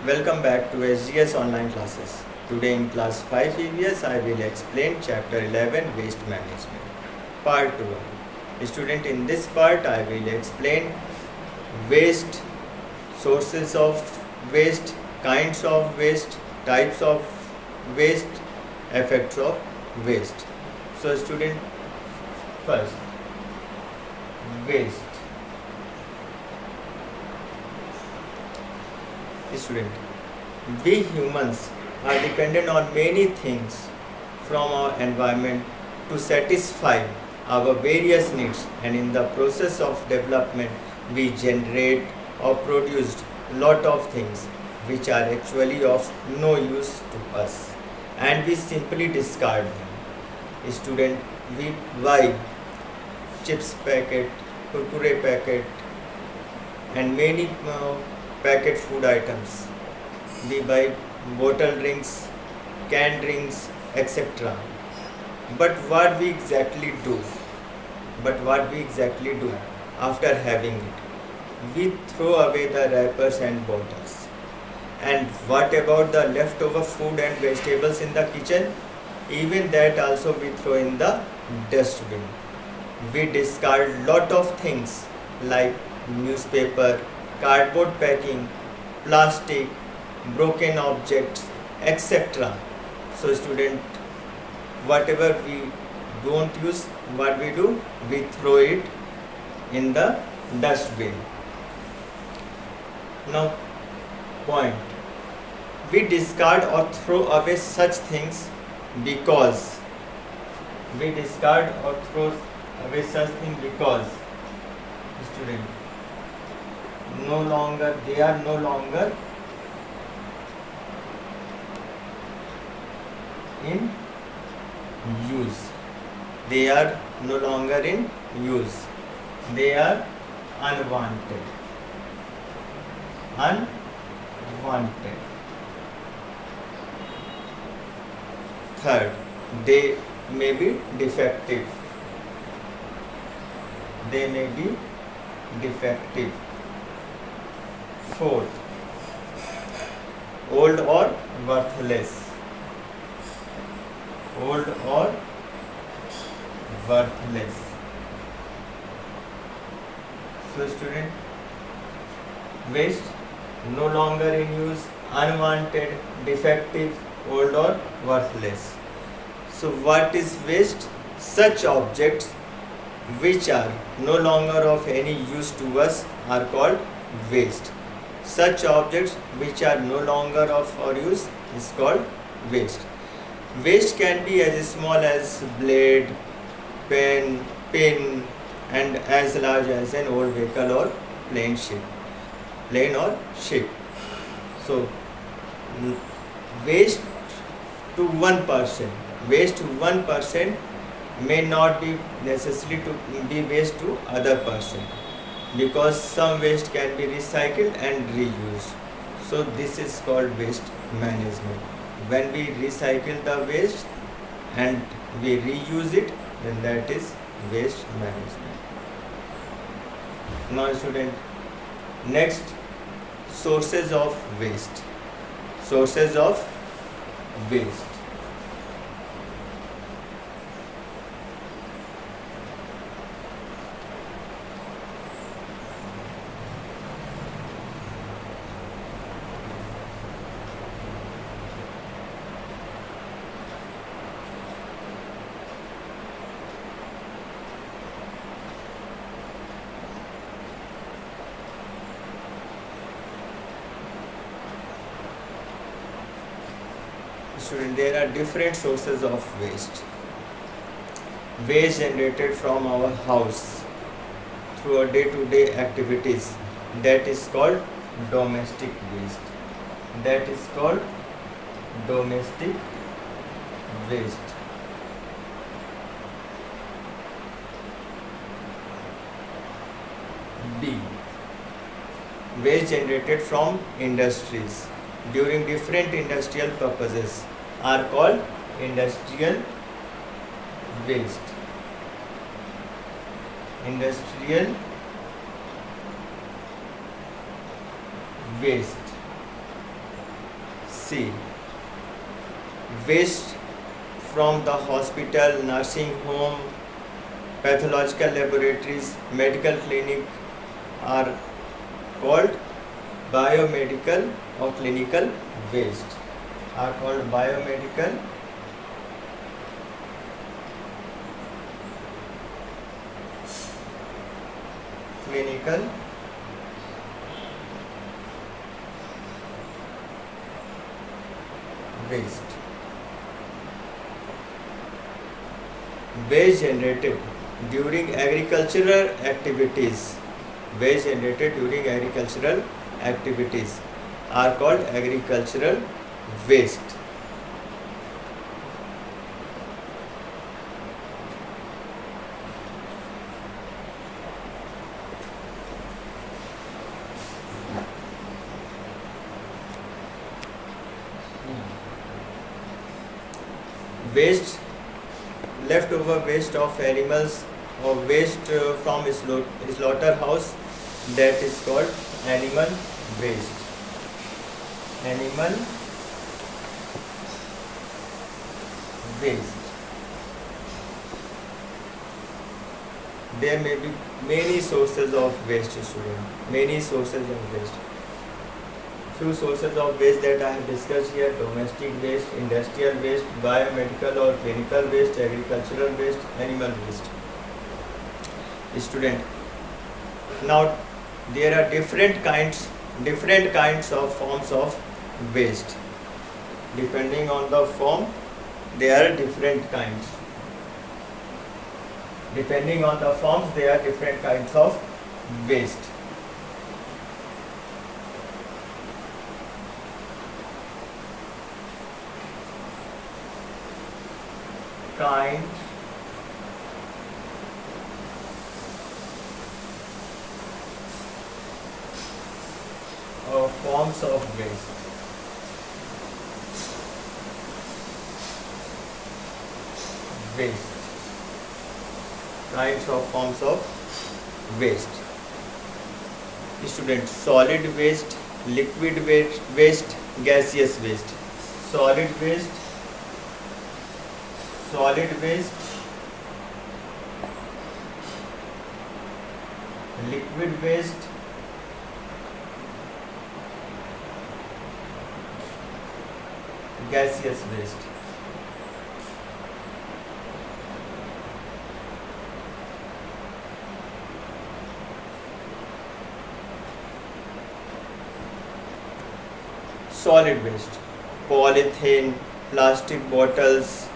Welcome back to SGS online classes. Today in class 5 EVS I will explain chapter 11 waste management part 1. Student, in this part I will explain waste, sources of waste, kinds of waste, types of waste, effects of waste. So student, first waste. Student, we humans are dependent on many things from our environment to satisfy our various needs, and in the process of development we generate or produce lot of things which are actually of no use to us and we simply discard them. Student, we buy chips packet, kurkure packet and many packet food items. We buy bottle drinks, canned drinks, etc. But what we exactly do? After having it? We throw away the wrappers and bottles. And what about the leftover food and vegetables in the kitchen? Even that also we throw in the dustbin. We discard lot of things like newspaper, cardboard packing, plastic, broken objects, etc. So student, whatever we don't use, what we do? We throw it in the dustbin. Now, point. We discard or throw away such things because student, they are no longer in use. They are no longer in use. They are unwanted. Third, they may be defective. Fourth, old or worthless. So student, waste, no longer in use, unwanted, defective, old or worthless. So what is waste? Such objects which are no longer of any use to us are called waste. Such objects which are no longer of our use is called waste. Waste can be as small as blade, pen, pin, and as large as an old vehicle or plane or ship. So waste to 1% may not be necessary to be waste to other person, because some waste can be recycled and reused. So this is called waste management. When we recycle the waste and we reuse it, then that is waste management. Now student, next, sources of waste. Student, there are different sources of waste. Waste generated from our house through our day-to-day activities, that is called domestic waste. B. Waste generated from industries during different industrial purposes are called industrial waste. waste. See, waste from the hospital, nursing home, pathological laboratories, medical clinic are called biomedical or clinical waste. Are called biomedical clinical waste. Waste generated during agricultural activities. Waste generated during agricultural activities are called agricultural waste. Waste, leftover waste of animals or waste from slaughterhouse, that is called animal waste. Animal waste. There may be many sources of waste, student. Many sources of waste. Few sources of waste that I have discussed here: domestic waste, industrial waste, biomedical or clinical waste, agricultural waste, animal waste. Student, now there are different kinds of forms of waste. Depending on the form, there are different kinds. Depending on the forms, there are different kinds of waste. Kind of forms of waste. Waste. Kinds of forms of waste. Student, solid waste, liquid waste, gaseous waste. Solid waste, liquid waste, gaseous waste. Solid waste, polythene, plastic bottles,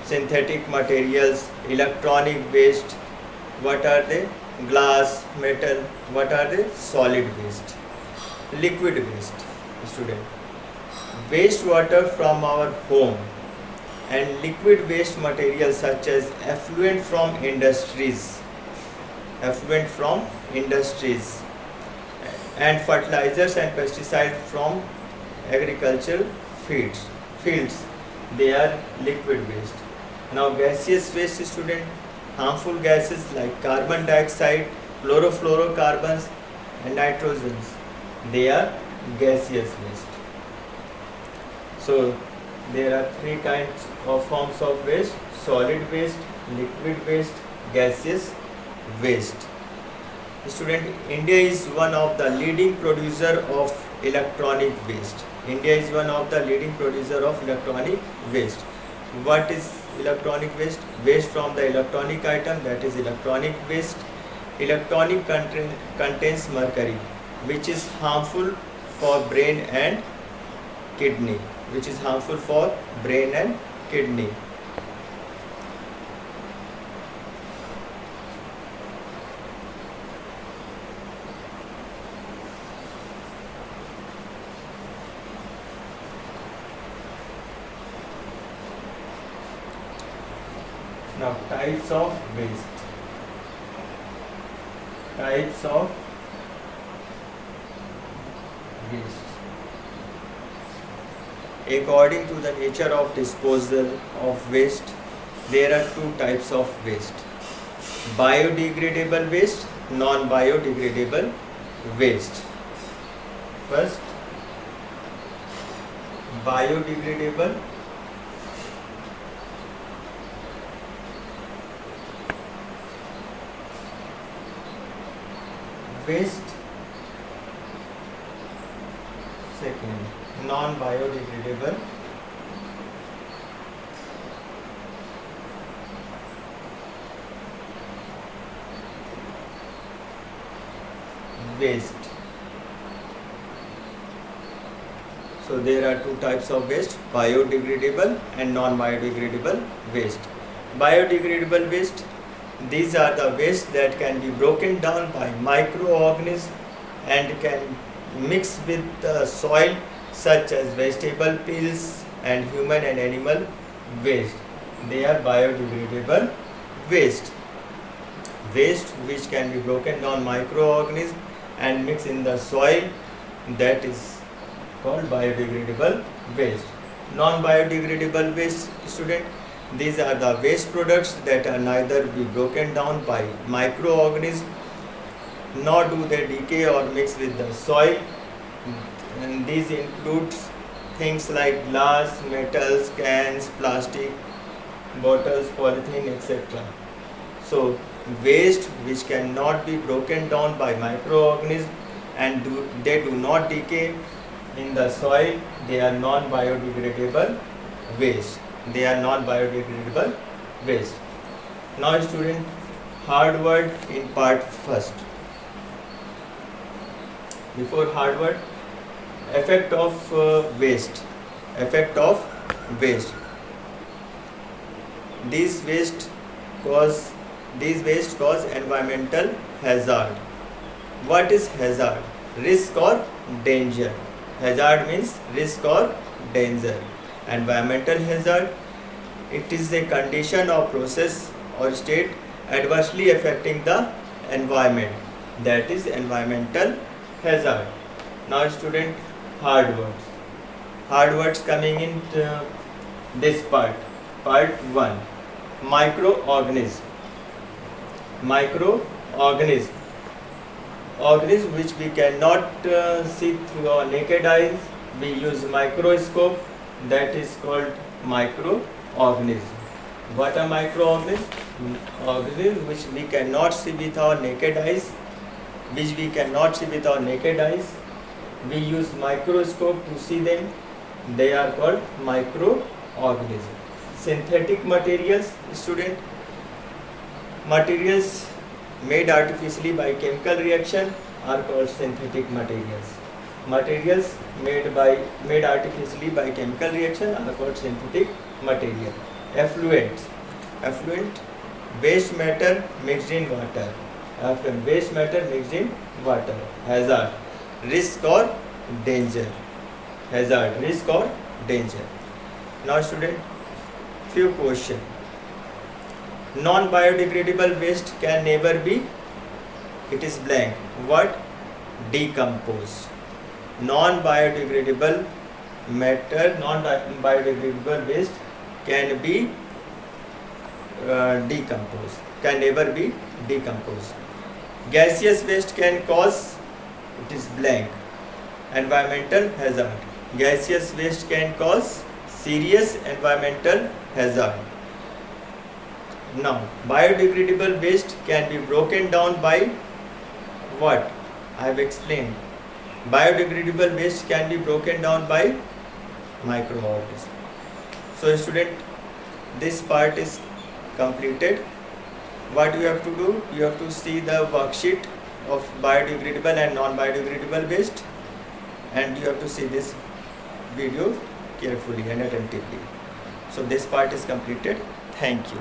synthetic materials, electronic waste. What are they? Glass, metal. What are they? Solid waste. Liquid waste, student, wastewater from our home and liquid waste materials such as effluent from industries and fertilizers and pesticides from agricultural fields, they are liquid waste. Now gaseous waste, student, harmful gases like carbon dioxide, chlorofluorocarbons and nitrogens, they are gaseous waste. So there are three kinds of forms of waste: solid waste, liquid waste, gaseous waste. Student, India is one of the leading producer of electronic waste. India is one of the leading producer of electronic waste. What is electronic waste? Waste from the electronic item, that is electronic waste. Electronic contains mercury, which is harmful for brain and kidney. Now, types of waste. According to the nature of disposal of waste, there are two types of waste: biodegradable waste, non-biodegradable waste. First, biodegradable waste. Second, non-biodegradable waste. So there are two types of waste, biodegradable and non-biodegradable waste. Biodegradable waste, these are the waste that can be broken down by microorganisms and can mix with the soil, such as vegetable peels and human and animal waste. They are biodegradable waste. Waste which can be broken down microorganisms and mix in the soil, that is called biodegradable waste. Non-biodegradable waste, student, these are the waste products that are neither be broken down by microorganisms nor do they decay or mix with the soil, and these includes things like glass, metals, cans, plastic, bottles, polythene, etc. So waste which cannot be broken down by microorganisms and they do not decay in the soil, they are non-biodegradable waste. They are non-biodegradable waste. Now student, hard word in part first. Before hard word, effect of waste. Effect of waste. These waste cause environmental hazard. What is hazard? Risk or danger. Hazard means risk or danger. Environmental hazard, it is a condition or process or state adversely affecting the environment. That is environmental hazard. Now student, hard words. Hard words coming in this part. Part 1. Microorganism. Microorganism. Organism which we cannot see through our naked eyes. We use microscope. That is called microorganism. What are microorganisms? Organisms which we cannot see with our naked eyes. Which we cannot see with our naked eyes. We use microscope to see them. They are called microorganisms. Synthetic materials, student. Materials made artificially by chemical reaction are called synthetic materials. Materials made artificially by chemical reaction are called synthetic material. Effluent. Effluent, waste matter mixed in water. Waste matter mixed in water. Hazard, risk or danger. Hazard, risk or danger. Now student, few questions. Non-biodegradable waste can never be, it is blank. What? Decompose. Non-biodegradable matter, non-biodegradable waste can be decomposed, can never be decomposed. Gaseous waste can cause, it is blank. Environmental hazard. Gaseous waste can cause serious environmental hazard. Now, biodegradable waste can be broken down by what? I have explained. Biodegradable waste can be broken down by microorganisms. So student, this part is completed. What you have to do? You have to see the worksheet of biodegradable and non-biodegradable waste, and you have to see this video carefully and attentively. So this part is completed. Thank you.